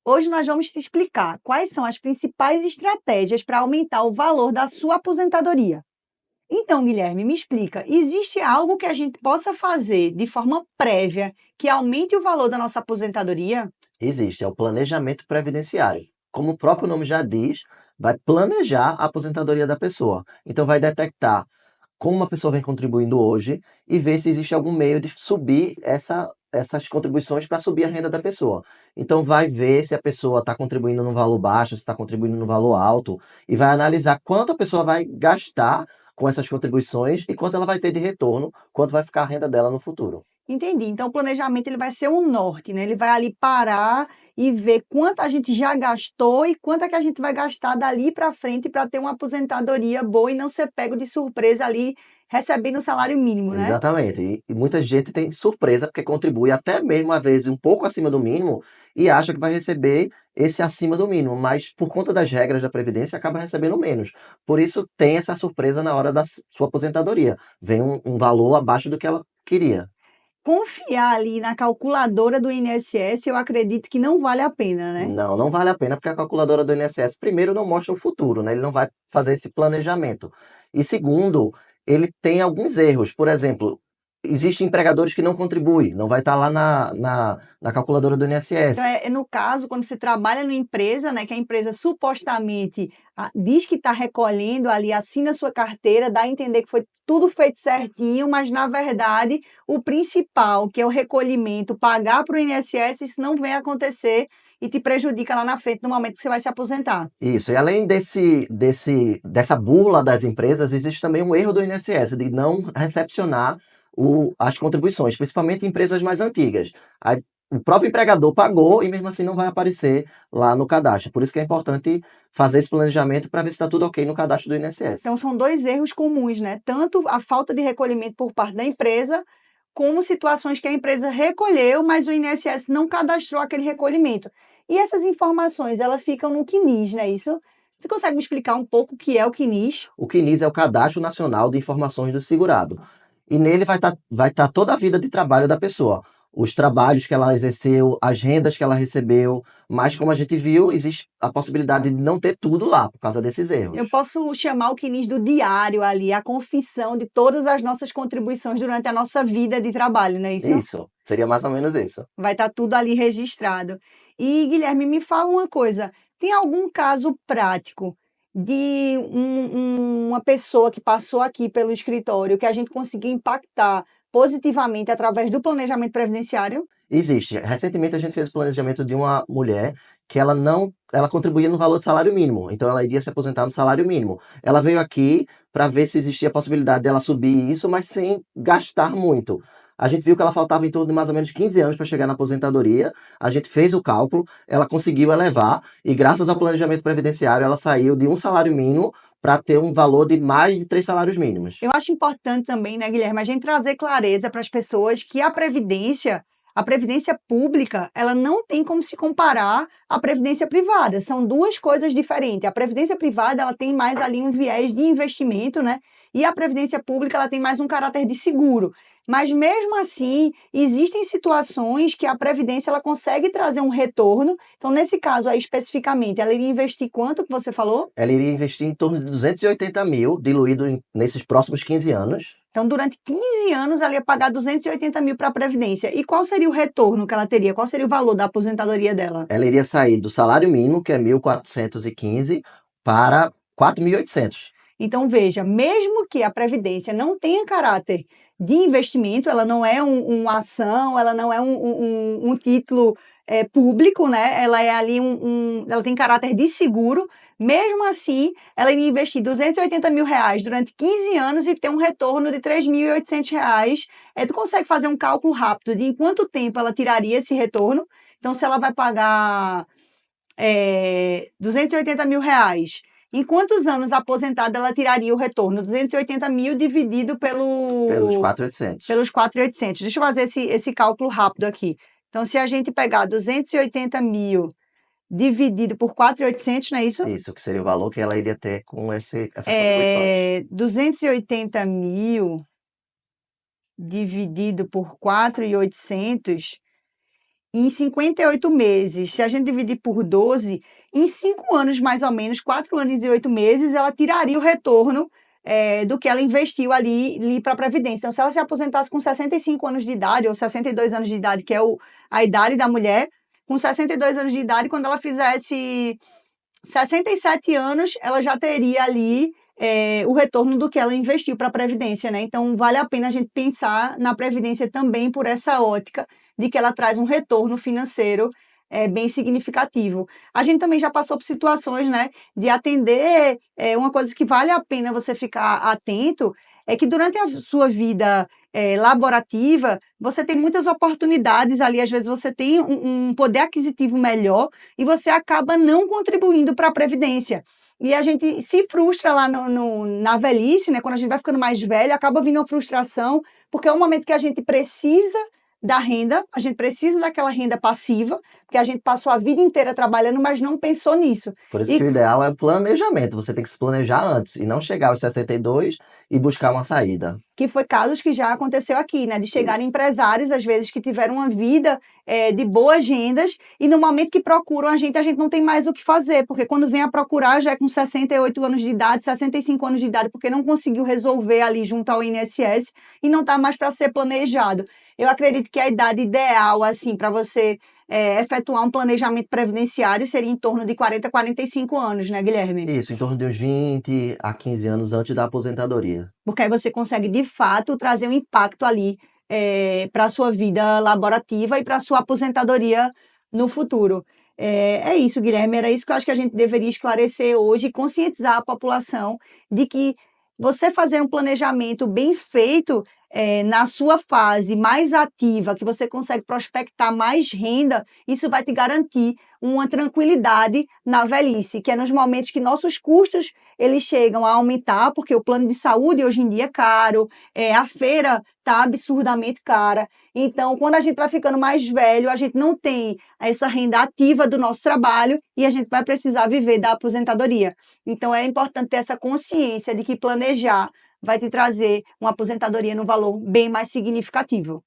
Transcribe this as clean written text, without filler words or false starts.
Hoje nós vamos te explicar quais são as principais estratégias para aumentar o valor da sua aposentadoria. Então, Guilherme, me explica, existe algo que a gente possa fazer de forma prévia que aumente o valor da nossa aposentadoria? Existe, é o planejamento previdenciário. Como o próprio nome já diz, vai planejar a aposentadoria da pessoa. Então, vai detectar como uma pessoa vem contribuindo hoje e ver se existe algum meio de subir essas contribuições para subir a renda da pessoa. Então, vai ver se a pessoa está contribuindo no valor baixo, se está contribuindo no valor alto, e vai analisar quanto a pessoa vai gastar com essas contribuições e quanto ela vai ter de retorno, quanto vai ficar a renda dela no futuro. Entendi. Então, o planejamento ele vai ser um norte, né? Ele vai ali parar e ver quanto a gente já gastou e quanto é que a gente vai gastar dali para frente para ter uma aposentadoria boa e não ser pego de surpresa ali recebendo o salário mínimo, né? Exatamente. E muita gente tem surpresa porque contribui até mesmo, às vezes, um pouco acima do mínimo e acha que vai receber esse acima do mínimo, mas por conta das regras da Previdência acaba recebendo menos. Por isso tem essa surpresa na hora da sua aposentadoria. Vem um valor abaixo do que ela queria. Confiar ali na calculadora do INSS, eu acredito que não vale a pena, né? Não, não vale a pena porque a calculadora do INSS, primeiro, não mostra o futuro, né? Ele não vai fazer esse planejamento. E segundo, ele tem alguns erros. Por exemplo, existem empregadores que não contribuem, não vai estar lá na calculadora do Então, INSS. no caso, quando você trabalha numa empresa, né, que a empresa supostamente diz que está recolhendo ali, assina a sua carteira, dá a entender que foi tudo feito certinho, mas na verdade o principal, que é o recolhimento, pagar para o INSS, isso não vem acontecer e te prejudica lá na frente no momento que você vai se aposentar. Isso, e além dessa burla das empresas, existe também um erro do INSS de não recepcionar as contribuições, principalmente em empresas mais antigas. Aí, o próprio empregador pagou e mesmo assim não vai aparecer lá no cadastro. Por isso que é importante fazer esse planejamento para ver se está tudo ok no cadastro do INSS. Então, são dois erros comuns, né? Tanto a falta de recolhimento por parte da empresa, como situações que a empresa recolheu, mas o INSS não cadastrou aquele recolhimento. E essas informações, elas ficam no CNIS, não é isso? Você consegue me explicar um pouco o que é o CNIS? O CNIS é o Cadastro Nacional de Informações do Segurado. E nele vai tá toda a vida de trabalho da pessoa. Os trabalhos que ela exerceu, as rendas que ela recebeu, mas como a gente viu, existe a possibilidade de não ter tudo lá, por causa desses Eu erros. posso chamar o CNIS do diário ali, a confissão de todas as nossas contribuições durante a nossa vida de trabalho, não é isso? Isso, seria mais ou menos isso. Vai estar tudo ali registrado. E, Guilherme, me fala uma coisa: tem algum caso prático de uma pessoa que passou aqui pelo escritório que a gente conseguiu impactar positivamente através do planejamento previdenciário? Existe. Recentemente a gente fez o planejamento de uma mulher que ela contribuía no valor do salário mínimo, então ela iria se aposentar no salário mínimo. Ela veio aqui para ver se existia a possibilidade dela subir isso, mas sem gastar muito. A gente viu que ela faltava em torno de mais ou menos 15 anos para chegar na aposentadoria. A gente fez o cálculo, ela conseguiu elevar e graças ao planejamento previdenciário ela saiu de um salário mínimo para ter um valor de mais de 3 salários mínimos. Eu acho importante também, né, Guilherme, a gente trazer clareza para as pessoas que a previdência pública, ela não tem como se comparar à previdência privada. São duas coisas diferentes. A previdência privada, ela tem mais ali um viés de investimento, né? E a previdência pública, ela tem mais um caráter de seguro. Mas mesmo assim, existem situações que a previdência ela consegue trazer um retorno. Então, nesse caso aí especificamente, ela iria investir quanto que você falou? Ela iria investir em torno de 280 mil, diluído nesses próximos 15 anos. Então, durante 15 anos, ela ia pagar 280 mil para a Previdência. E qual seria o retorno que ela teria? Qual seria o valor da aposentadoria dela? Ela iria sair do salário mínimo, que é 1.415, para 4.800. Então, veja, mesmo que a Previdência não tenha caráter de investimento, ela não é uma ação, ela não é um título público, né? Ela é ali ela tem caráter de seguro. Mesmo assim, ela iria investir 280 mil reais durante 15 anos e ter um retorno de 3.800 reais. Tu consegue fazer um cálculo rápido de em quanto tempo ela tiraria esse retorno? Então, se ela vai pagar 280 mil reais, em quantos anos aposentada ela tiraria o retorno? 280 mil dividido Pelos 4.800. pelos 4.800. Deixa eu fazer esse cálculo rápido aqui. Então, se a gente pegar 280 mil dividido por 4.800, não é isso? Isso, que seria o valor que ela iria ter com essas contribuições. 280 mil dividido por 4.800 em 58 meses. Se a gente dividir por 12, em 5 anos mais ou menos, 4 anos e 8 meses, ela tiraria o retorno do que ela investiu ali para a Previdência. Então, se ela se aposentasse com 65 anos de idade ou 62 anos de idade, que é a idade da mulher, com 62 anos de idade, quando ela fizesse 67 anos, ela já teria ali o retorno do que ela investiu para a Previdência, né? Então, vale a pena a gente pensar na Previdência também por essa ótica de que ela traz um retorno financeiro bem significativo. A gente também já passou por situações, né, de atender, uma coisa que vale a pena você ficar atento, é que durante a sua vida laborativa, você tem muitas oportunidades ali, às vezes você tem um poder aquisitivo melhor, e você acaba não contribuindo para a Previdência. E a gente se frustra lá na velhice, né? Quando a gente vai ficando mais velho, acaba vindo uma frustração, porque é um momento que a gente precisa da renda, a gente precisa daquela renda passiva, porque a gente passou a vida inteira trabalhando, mas não pensou nisso. Por isso E que o ideal é planejamento. Você tem que se planejar antes e não chegar aos 62 e buscar uma saída. que foi casos que já aconteceu aqui, né? De chegarem Isso. empresários, às vezes, que tiveram uma vida de boas rendas, e no momento que procuram a gente não tem mais o que fazer, porque quando vem a procurar já é com 68 anos de idade, 65 anos de idade, porque não conseguiu resolver ali junto ao INSS e não está mais para ser planejado. Eu acredito que a idade ideal, assim, para você efetuar um planejamento previdenciário seria em torno de 40 a 45 anos, né, Guilherme? Isso, em torno de uns 20 a 15 anos antes da aposentadoria. Porque aí você consegue, de fato, trazer um impacto ali para a sua vida laborativa e para a sua aposentadoria no futuro. É isso, Guilherme, era isso que eu acho que a gente deveria esclarecer hoje e conscientizar a população de que você fazer um planejamento bem feito na sua fase mais ativa, que você consegue prospectar mais renda, isso vai te garantir uma tranquilidade na velhice, que é nos momentos que nossos custos eles chegam a aumentar, porque o plano de saúde hoje em dia é caro, a feira está absurdamente cara. Então, quando a gente vai ficando mais velho, a gente não tem essa renda ativa do nosso trabalho e a gente vai precisar viver da aposentadoria. Então, é importante ter essa consciência de que planejar vai te trazer uma aposentadoria no valor bem mais significativo.